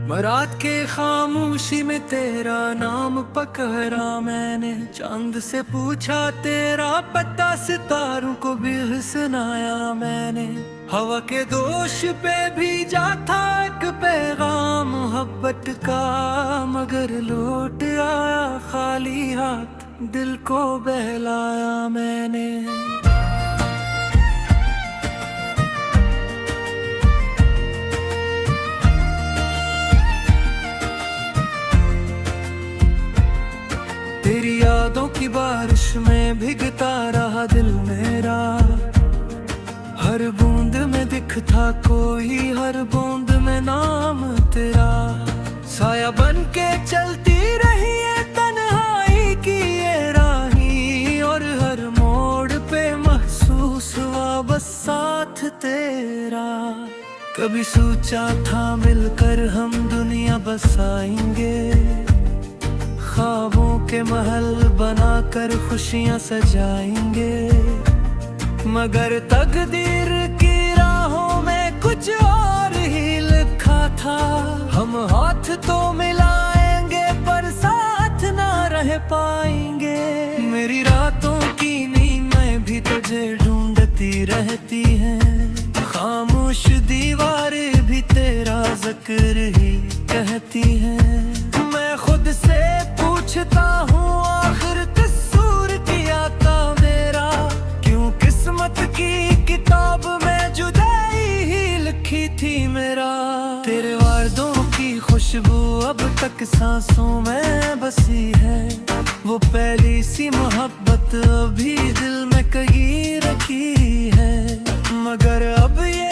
रात के खामोशी में तेरा नाम पकड़ा मैंने, चांद से पूछा तेरा पता, सितारों को भी सुनाया मैंने। हवा के दोष पे भी जाता एक पैगाम मोहब्बत का, मगर लौट आया खाली हाथ, दिल को बहलाया मैंने। तेरी यादों की बारिश में भीगता रहा दिल मेरा, हर बूंद में दिखता कोई, हर बूंद में नाम तेरा। साया बन के चलती रही है तन्हाई की ये राही, और हर मोड़ पे महसूस हुआ बस साथ तेरा। कभी सोचा था मिलकर हम दुनिया बसाएंगे, ख्वाबों के महल बनाकर खुशियां सजाएंगे, मगर तकदीर की राहों में कुछ और ही लिखा था। हम हाथ तो मिलाएंगे पर साथ ना रह पाएंगे। मेरी रातों की नींदें भी तुझे ढूंढती रहती हैं, खामोश दीवारें भी तेरा जिक्र ही कहती हैं। मैं खुद से पूछता हूँ आखिर कसूर किया था मेरा, क्यों किस्मत की किताब में जुदाई ही लिखी थी मेरा। तेरे वादों की खुशबू अब तक सांसों में बसी है, वो पहली सी मोहब्बत अभी दिल में कहीं रखी है, मगर अब ये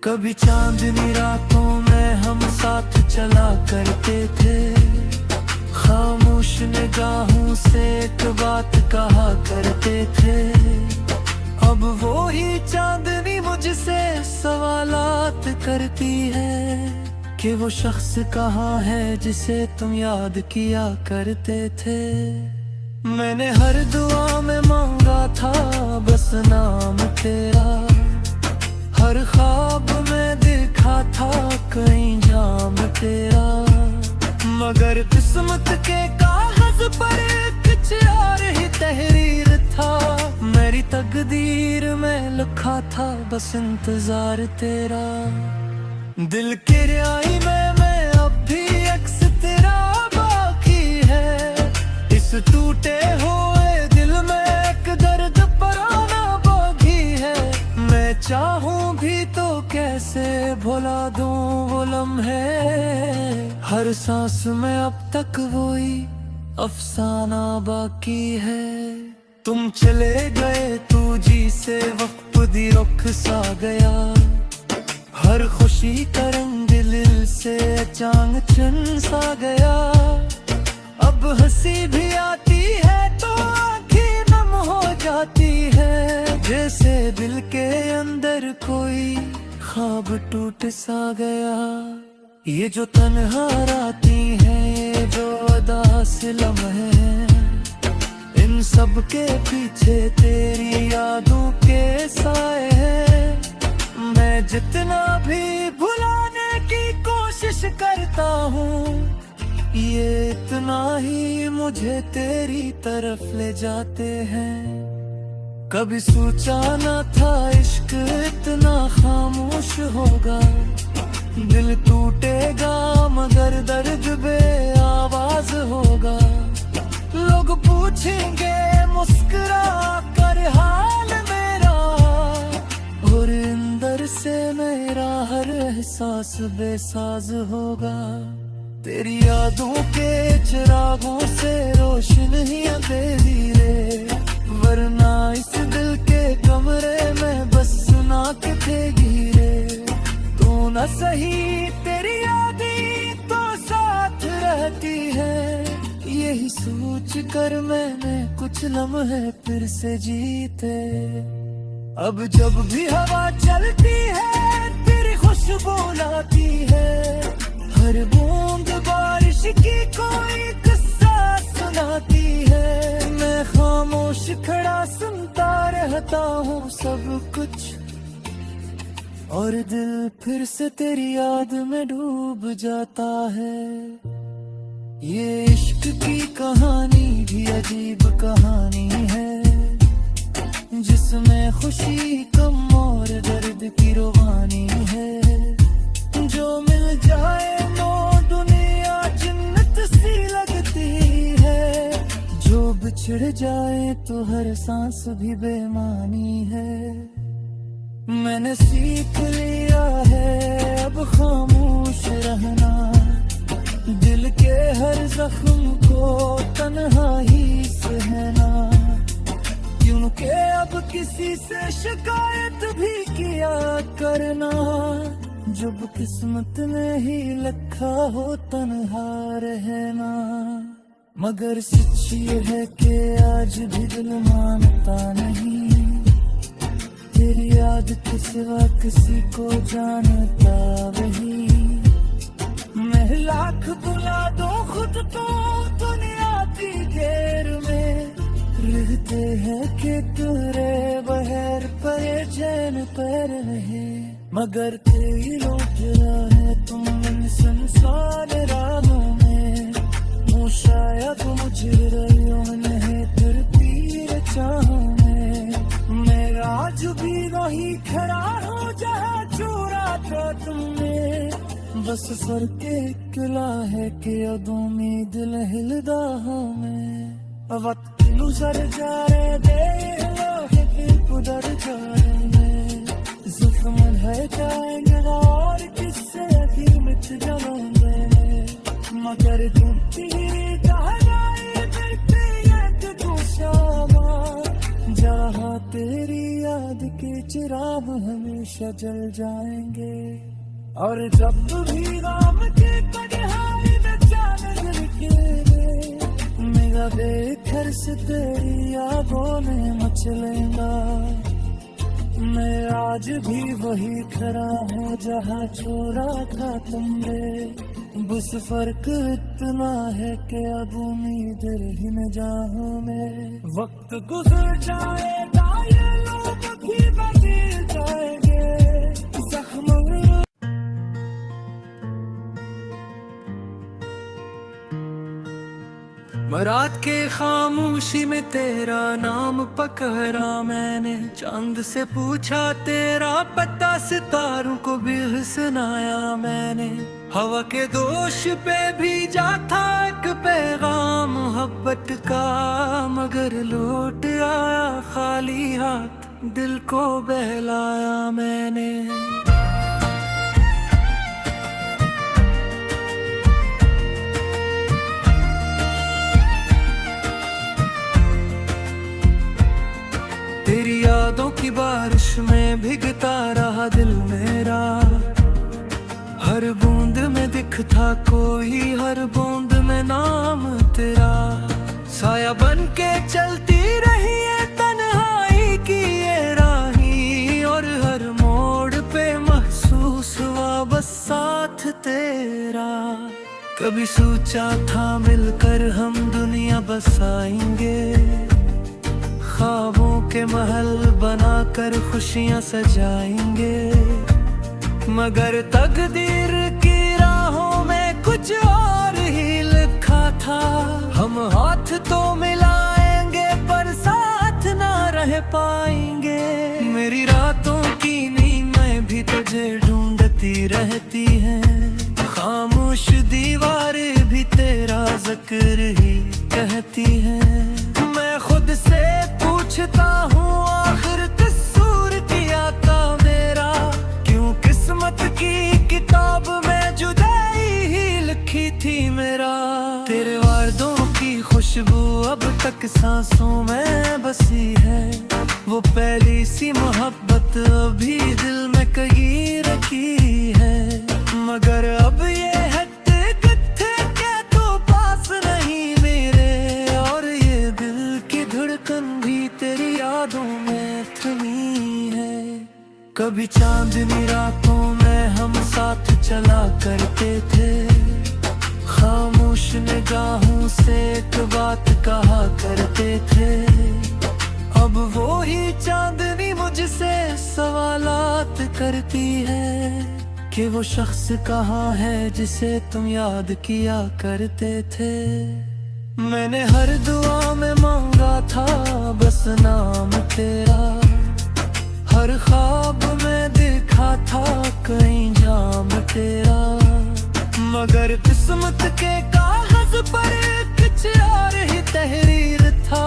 कभी चांदनी रातों में हम साथ चला करते थे, खामोश निगाहों से एक बात कहा करते थे। अब वो ही चांदनी मुझसे सवालात करती है कि वो शख्स कहाँ है जिसे तुम याद किया करते थे। मैंने हर दुआ में मांगा था बस नाम तेरा, हर ख्वाब में देखा था कहीं जाम तेरा, मगर किस्मत के कागज पर कुछ और ही तहरीर था। मेरी तकदीर में लिखा था बस इंतजार तेरा। दिल की रिहाई में मैं अब भी अक्स तेरा बाकी है, इस टूटे हुए दिल में एक दर्द पुराना बाकी है। मैं चाहूं भी तो कैसे भुला दूं वो लम्हे, हर सांस में अब तक वही अफसाना बाकी है। तुम चले गए तू जी से वक्त दी रुख सा गया, हर खुशी का रंग दिल से चांग चुन सा गया। अब हंसी भी आती है तो आँखें नम हो जाती है, जैसे दिल के अंदर कोई ख्वाब टूट सा गया। ये जो तन्हा राती हैं, ये जो उदास लम्हे हैं, इन सब के पीछे तेरी यादों के साए हैं। मैं जितना भी भुलाने की कोशिश करता हूँ, ये इतना ही मुझे तेरी तरफ ले जाते हैं। कभी सोचा न था इश्क इतना खामोश होगा, दिल टूटेगा मगर दर्द बे आवाज होगा। लोग पूछेंगे मुस्कुरा कर हाल मेरा, और अंदर से मेरा हर एहसास बेसाज होगा। तेरी यादों के चिरागों से रोशनियां दे रे, वरना इस दिल के कमरे में बस सुना के थे गिरे। तू न सही तेरी यादें तो साथ रहती है, यही सोच कर मैंने कुछ लम्हे फिर से जीते। अब जब भी हवा चलती है तेरी खुशबू लाती है, हर बूंद बारिश की कोई किस्सा सुनाती है। भूलता हूँ सब कुछ, और दिल फिर से तेरी याद में डूब जाता है। ये इश्क की कहानी भी अजीब कहानी है, जिसमें खुशी कम और दर्द की रुबानी है। जो मिल जाए तो दुनिया जन्नत सी लगती है, जो बिछड़ जाए तो हर सांस भी बेमानी है। मैंने सीख लिया है अब खामोश रहना, दिल के हर जख्म को तन्हा ही सहना, क्योंकि अब किसी से शिकायत भी किया करना, जब किस्मत ने ही लिखा हो तन्हा रहना। मगर सच ये है कि आज भी दिल मानता नहीं, तेरी याद के सिवा किसी को जानता वही। मैं लाख बुला दो खुद तो दुनिया की घेर में, रहते हैं कि तेरे बहर पर चैन पर रहे। मगर तेरी लौट है तुम इन संसार राहों में, वो शायद मुझे रहियो नहीं फिर तीर चाहों में। मेरा आज भी वही खड़ा हो जहाँ छोड़ा था तुमने, बस फर्क किला है कि अब उम्मीद लहलदाहों में। वक्त गुजर जाए दे उधर जाए, जुल्म है जाएंगे और किससे भी मिट जाएंगे। मगर तुम जहाँ तेरी याद के चिराग हमेशा जल जाएंगे। और जब भी राम के पगहाई में चांद निकले, मेरा बेखर से तेरी यादों में मचलेगा। मैं आज भी वही खड़ा हूँ जहाँ छोड़ा था तुमने, बस फर्क इतना है कि अब उम्मीद रही न जाऊँ मैं। वक्त गुजर जाएगा ये लोग भी बदल जाएंगे, जख्म रात के खामोशी में तेरा नाम पकड़ा मैंने, चांद से पूछा तेरा पता, सितारों को भी सुनाया मैंने। हवा के दोष पे भी जाता एक पैगाम मोहब्बत का, मगर लौट आया खाली हाथ, दिल को बहलाया मैंने। तेरी यादों की बारिश में भीगता रहा दिल मेरा, हर बूंद में दिखता कोई, हर बूंद में नाम तेरा। साया बन के चलती रही है तन्हाई की ये राही, और हर मोड़ पे महसूस हुआ बस साथ तेरा। कभी सोचा था मिलकर हम दुनिया बसाएंगे, ख्वाबों के महल बनाकर खुशियां सजाएंगे। मगर तकदीर की राहों में कुछ और ही लिखा था, हम हाथ तो मिलाएंगे पर साथ ना रह पाएंगे। मेरी रातों की नींदें भी तुझे ढूंढती रहती हैं, खामोश दीवारें भी तेरा जिक्र ही कहती हैं। मैं खुद से पूछता हूँ आखिर कसूर किया था मेरा, क्यों किस्मत की किताब में जुदाई ही लिखी थी मेरा। तेरे वादों की खुशबू अब तक सांसों में बसी है, वो पहली सी मोहब्बत अभी दिल में कहीं रखी है। मगर अब ये कभी चांदनी रातों में हम साथ चला करते थे, खामोश निगाहों से एक बात कहा करते थे। अब वो ही चांद करती है कि वो शख्स कहाँ है जिसे तुम याद किया करते थे। मैंने हर दुआ में मांगा था बस नाम तेरा, हर ख्वाब में देखा था कहीं जाम तेरा, मगर किस्मत के कागज पर कुछ और ही तहरीर था।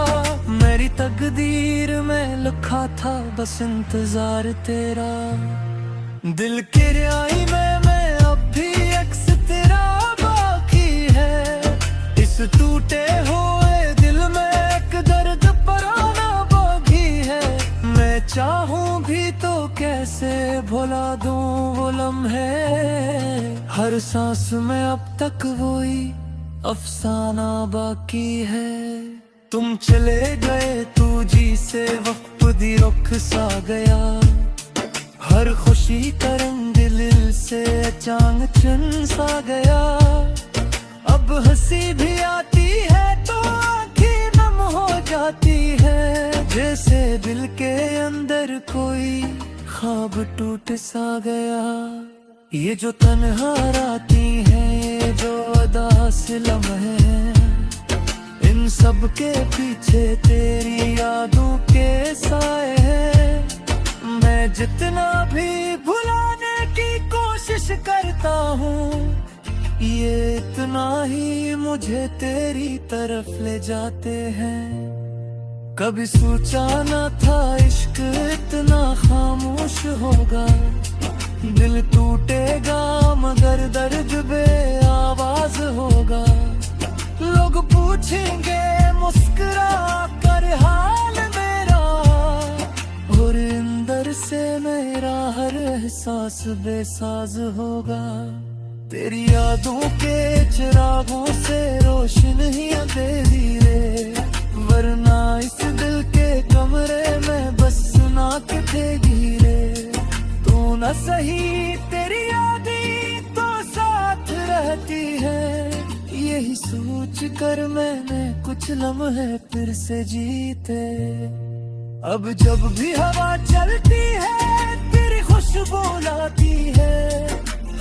मेरी तकदीर में लिखा था बस इंतजार तेरा। दिल की रिहाई में मैं अब भी अक्स तेरा बाकी है, इस टूटे हुए दिल में एक दर्द पुराना बाकी है। मैं चाहूं भी तो कैसे भुला दूं वो लम्हे, हर सांस में अब तक वही अफसाना बाकी है। तुम चले गए तू जी से वक्त दी रुख सा गया, हर खुशी का रंग दिल से अचानक चुन सा गया। अब हंसी भी आती है तो आँखें नम हो जाती है, जैसे दिल के अंदर कोई ख्वाब टूट सा गया। ये जो तन्हा राती है, ये जो उदास लम्हे हैं, इन सब के पीछे तेरी यादों के साए हैं। मैं जितना भी भुलाने की कोशिश करता हूँ, ये इतना ही मुझे तेरी तरफ ले जाते हैं। कभी सोचा न था इश्क इतना खामोश होगा, दिल टूटेगा मगर दर्द बे आवाज होगा। लोग पूछेंगे मुस्कुरा कर हाल मेरा, और अंदर से मेरा हर एहसास बेसाज होगा। तेरी यादों के चिरागों से रोशनियां दे धीरे, वरना इस दिल के कमरे में बस सुना के थे गिरे। तू न सही तेरी यादें तो साथ रहती है, यही सोच कर मैंने कुछ लम्हे फिर से जीते। अब जब भी हवा चलती है तेरी खुशबू लाती है,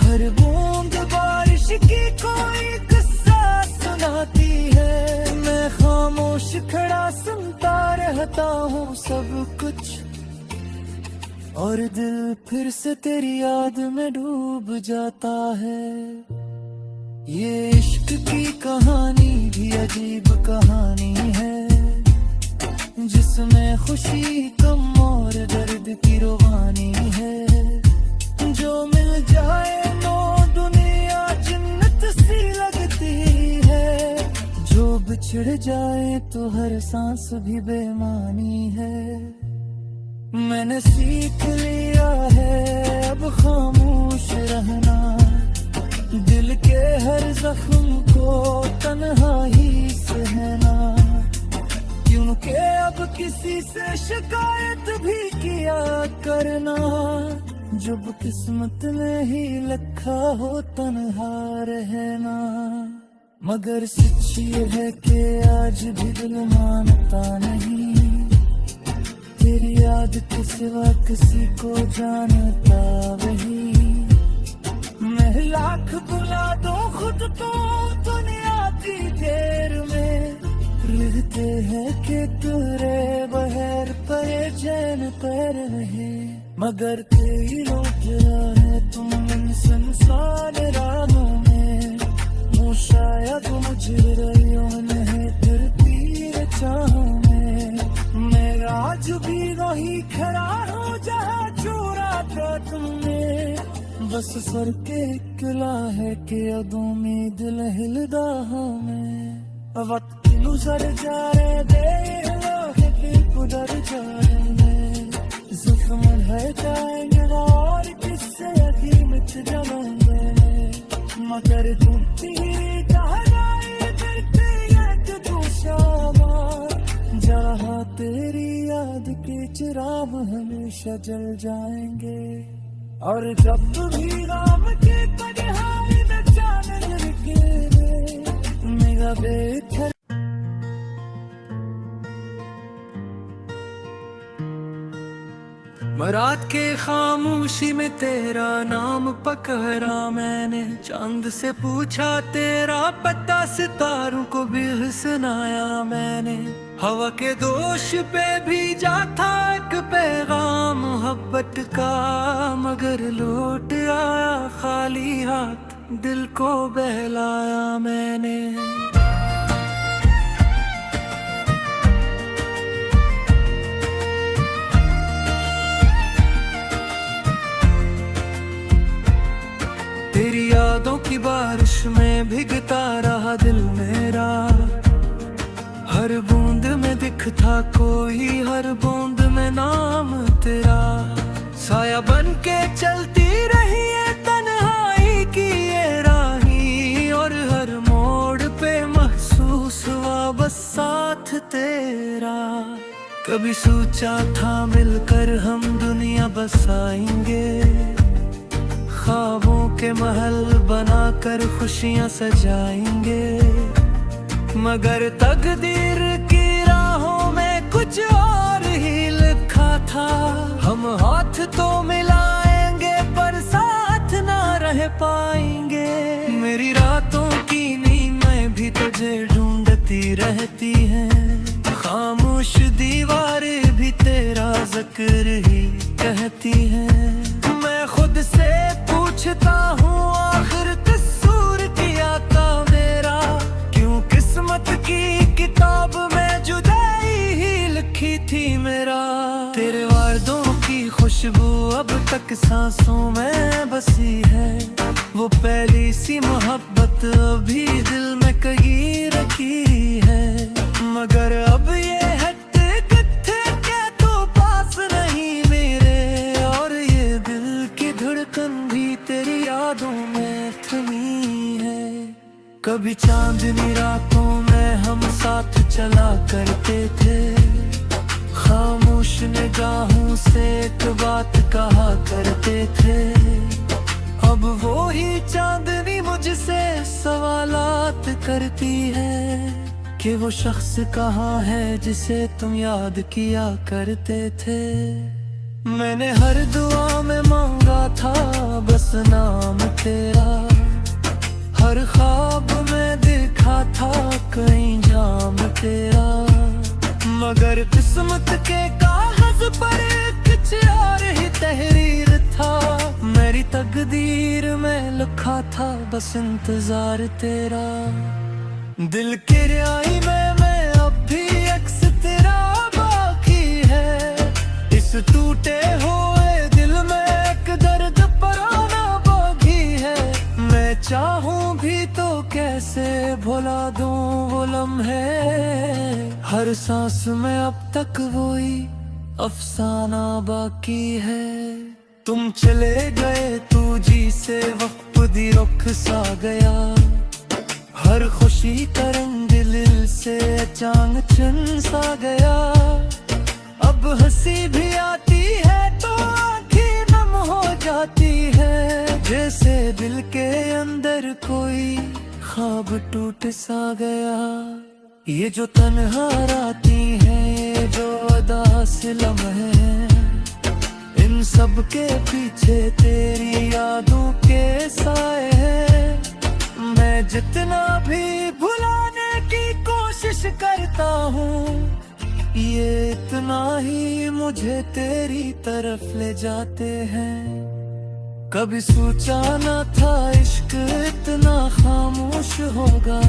हर बूंद बारिश की कोई किस्सा सुनाती है। मैं खामोश खड़ा सुनता रहता हूँ सब कुछ, और दिल फिर से तेरी याद में डूब जाता है। ये इश्क की कहानी भी अजीब कहानी है, जिसमें खुशी गम और दर्द की रुबानी है। जो मिल जाए नो दुनिया जन्नत सी लगती है, जो बिछड़ जाए तो हर सांस भी बेमानी है। मैंने सीख लिया है अब खामोश रहना, दिल के हर जख्म को तन्हा ही सहना, क्योंकि अब किसी से शिकायत भी किया करना, जब किस्मत ने ही लिखा हो तन्हा रहना। मगर सच ये है कि आज भी दिल मानता नहीं, तेरी याद के सिवा किसी को जानता वही। मैं लाख बुला दो खुद तो दुनिया की देर में, रहते हैं कि तेरे बहर पर चैन पर रहे। मगर तेरी रोक है तुम इन संसार राहों में, वो शायद मुझे रहियो नहीं फिर तीर चाहों में। मेरा आज भी वही खड़ा हो जहाँ छोड़ा था तुमने, बस सर के किला है कि अब उम्मीद हिलदा हमें। वक्त गुजर जा रहे दे गुजर जा रहे, जुल्म है जाएंगे और किससे अभी मिट जाएंगे। मगर तुम तीर करते याद तू शामा, जहाँ तेरी याद के चिराग हमेशा जल जाएंगे। और जब भी राम के पगहाई में चांद निकले, मेरा बेखर रात के खामोशी में तेरा नाम पकड़ा मैंने, चांद से पूछा तेरा पता, सितारों को भी सुनाया मैंने। हवा के दोष पे भी जाता एक पैगाम मोहब्बत का, मगर लौट आया खाली हाथ, दिल को बहलाया मैंने। तेरी यादों की बारिश में भीगता रहा दिल मेरा, हर बूंद में दिखता कोई, हर बूंद में नाम तेरा। साया बन के चलती रही है तन्हाई की ये राही, और हर मोड़ पे महसूस हुआ बस साथ तेरा। कभी सोचा था मिलकर हम दुनिया बसाएंगे, ख्वाबों के महल बनाकर खुशियां सजाएंगे, मगर तकदीर की राहों में कुछ और ही लिखा था। हम हाथ तो मिलाएंगे पर साथ ना रह पाएंगे। मेरी रातों की नींदें भी तुझे ढूंढती रहती हैं, खामोश दीवारें भी तेरा जिक्र ही कहती हैं। मैं खुद से पूछता हूँ आखिर कसूर किया था मेरा, क्यों किस्मत की किताब में जुदाई ही लिखी थी मेरा। तेरे वादों की खुशबू अब तक सांसों में बसी है, वो पहली सी मोहब्बत अभी दिल में कहीं रखी है। मगर अब ये हटते किथे के तो पास नहीं मेरे, और ये दिल की धड़कन भी तेरी यादों में थमी है। कभी चांदनी रातों में हम साथ चला करते थे, खामोश निगाहों से एक बात कहा करते थे। अब वो ही चांदनी मुझसे सवालात करती है कि वो शख्स कहाँ है जिसे तुम याद किया करते थे। मैंने हर दुआ में मांगा था बस नाम तेरा, हर ख्वाब में देखा था कहीं जाम तेरा, मगर किस्मत के कागज पर कुछ और ही तहरीर था। मेरी तकदीर में लिखा था बस इंतजार तेरा। दिल की रियाई में मैं अब भी अक्स तेरा बाकी है, इस टूटे हुए दिल में एक दर्द पराना बाकी है। मैं चाहूं भी तो कैसे भुला दूं वो लम्हे, हर सांस में अब तक वही अफसाना बाकी है। तुम चले गए तू जी से वक्त दी रुख सा गया, हर खुशी का रंग दिल से चांग चुन सा गया। अब हंसी भी आती है तो आँखें नम हो जाती है, जैसे दिल के अंदर कोई ख्वाब टूट सा गया। ये जो तन्हा राती है, ये जो उदास लम्हे हैं, इन सब के पीछे तेरी यादों के साए हैं। मैं जितना भी भुलाने की कोशिश करता हूँ, ये इतना ही मुझे तेरी तरफ ले जाते हैं। कभी सोचा न था इश्क इतना खामोश होगा,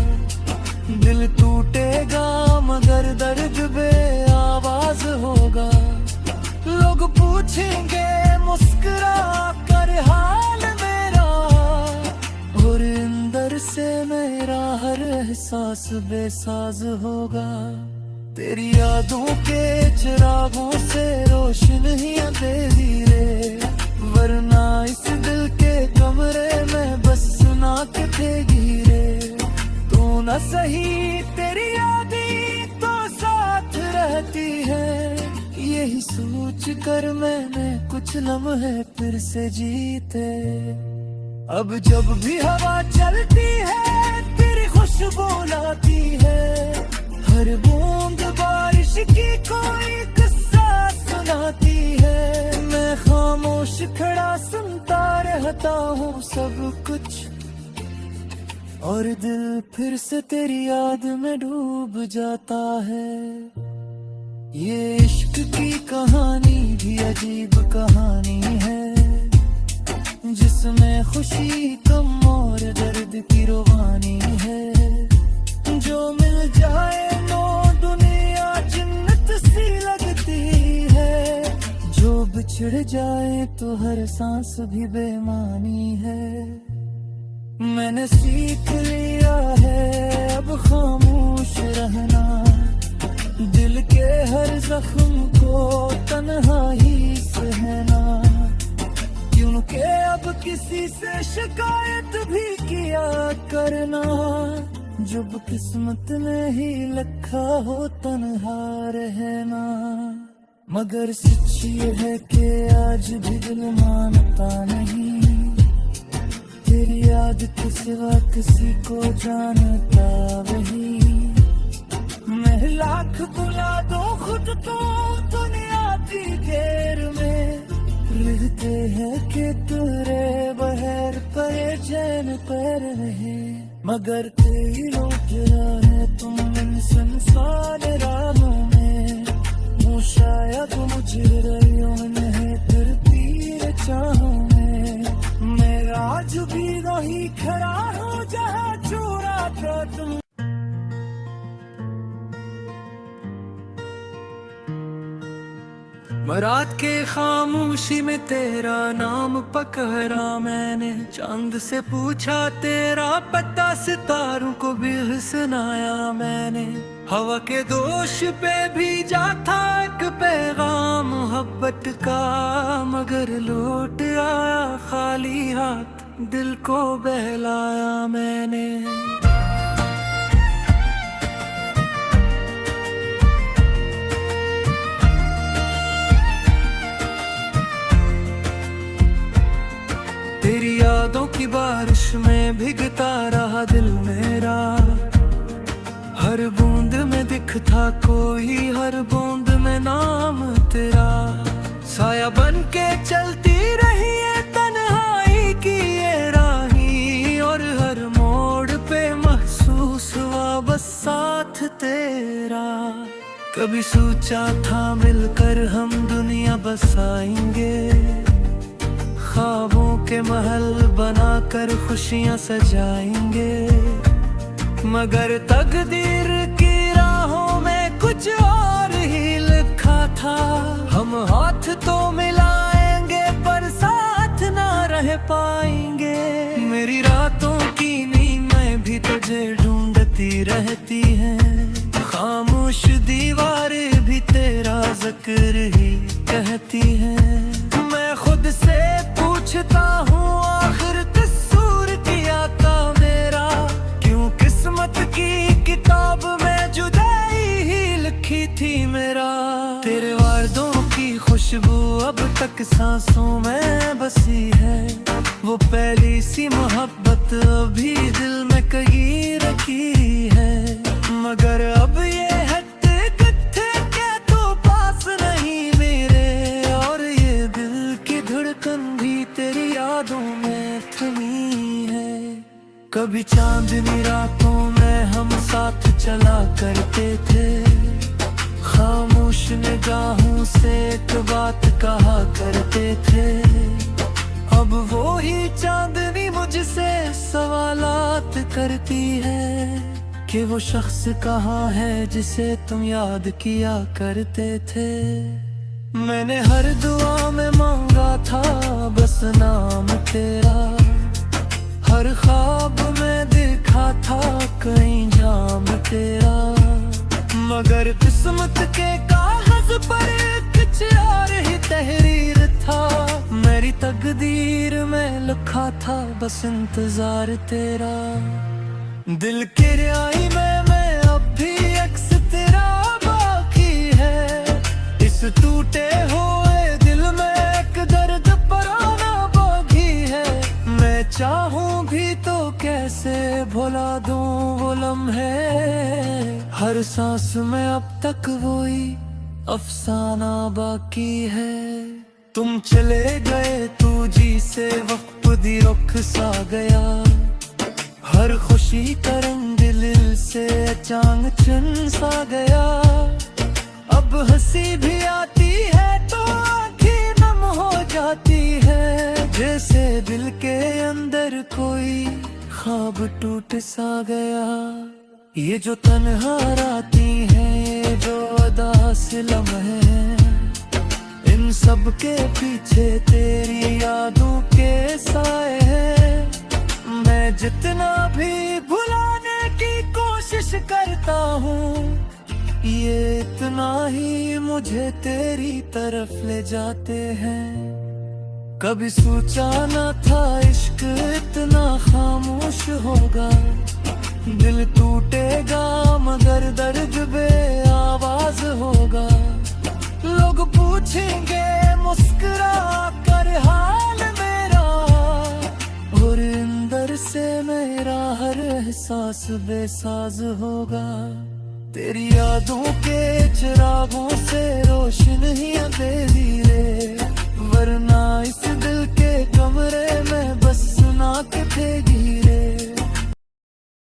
दिल टूटेगा मगर दर्द बे आवाज होगा। लोग पूछेंगे मुस्कुरा कर हाल मेरा, और अंदर से मेरा हर एहसास बेसाज होगा। तेरी यादों के चिरागों से रोशनियां दे धीरे, वरना इस दिल के कमरे में बस सुना के थे गिरे। तू न सही तेरी यादें तो साथ रहती है, यही सोच कर मैंने कुछ लम्हे फिर से जीते। अब जब भी हवा चलती है तेरी खुशबू लाती है, हर बूंद बारिश की कोई किस्सा सुनाती है। मैं देता हूँ सब कुछ, और दिल फिर से तेरी याद में डूब जाता है। ये इश्क की कहानी भी अजीब कहानी है, जिसमें खुशी कम और दर्द की रुबानी है। जो मिल जाए नो दुनिया जन्नत सी लगती है, जो बिछड़ जाए तो हर सांस भी बेमानी है। मैंने सीख लिया है अब खामोश रहना, दिल के हर जख्म को तन्हा ही सहना, क्योंकि अब किसी से शिकायत भी किया करना, जब किस्मत में ही लिखा हो तन्हा रहना। मगर सच ये है कि आज भी दिल मानता नहीं, तेरी याद के सिवा किसी को जानता वही। मैं लाख बुला दो खुद तो दुनिया की घेर में, रहते हैं कि तेरे बहर पर चैन पर रहे। मगर तेरी लौट है तुम इन संसार राहों में, वो शायद मुझे रहियों नहीं फिर तीर चाहों में। मैं आज भी वही खड़ा हूँ जहाँ चूरा था तुम। रात के खामोशी में तेरा नाम पकड़ा मैंने, चांद से पूछा तेरा पता, सितारों को भी सुनाया मैंने। हवा के दोष पे भी जाता एक पैगाम मोहब्बत का, मगर लौट आया खाली हाथ, दिल को बहलाया मैंने। तेरी यादों की बारिश में भीगता रहा दिल मेरा, हर बूंद में दिखता कोई, हर बूंद में नाम तेरा। साया बन के चलती रही है तन्हाई की ये राही, और हर मोड़ पे महसूस हुआ बस साथ तेरा। कभी सोचा था मिलकर हम दुनिया बसाएंगे, ख्वाबों के महल बनाकर खुशियां सजाएंगे, मगर तकदीर की राहों में कुछ और ही लिखा था। हम हाथ तो मिलाएंगे पर साथ ना रह पाएंगे। मेरी रातों की नींद में भी तुझे ढूंढती रहती है, खामोश दीवारें भी तेरा जिक्र ही कहती हैं। मैं खुद से पूछता हूँ आखिर कसूर किया था मेरा, क्यों किस्मत की किताब में जुदाई ही लिखी थी मेरा। तेरे वादों की खुशबू अब तक सांसों में बसी है, वो पहली सी मोहब्बत अभी दिल में कहीं रखी है। मगर अब ये कभी चांदनी रातों में हम साथ चला करते थे, खामोश निगाहों से एक बात कहा करते थे। अब वो ही चांदनी मुझसे सवालात करती है कि वो शख्स कहाँ है जिसे तुम याद किया करते थे। मैंने हर दुआ में मांगा था बस नाम तेरा, हर ख्वाब में देखा था कहीं जाम तेरा। मगर किस्मत के कागज पर कुछ और ही तहरीर था, मेरी तकदीर में लिखा था बस इंतजार तेरा। दिल की रियाई में मैं अब भी अक्स तेरा बाकी है, इस टूटे हुए दिल में एक दर्द पुराना बागी है। मैं चाहूं भी तो कैसे भुला दूं वो लम्हे, हर सांस में अब तक वही अफसाना बाकी है। तुम चले गए तू जी से वक्त कदी रुख सा गया, हर खुशी का रंग दिल से चांग चुन सा गया। अब हंसी भी आती है तो आँखें नम हो जाती है, जैसे दिल के अंदर कोई ख्वाब टूट सा गया। ये जो तन्हा राती है, जो उदास लम्हे हैं, इन सब के पीछे तेरी यादों के साए हैं। मैं जितना भी भुलाने की कोशिश करता हूँ, ये इतना ही मुझे तेरी तरफ ले जाते हैं। कभी सोचा न था इश्क इतना खामोश होगा, दिल टूटेगा मगर दर्द बे आवाज होगा। लोग पूछेंगे मुस्कुरा कर हाल मेरा, और अंदर से मेरा हर एहसास बेसाज होगा। तेरी यादों के चिरागों से रोशनी अंधेरी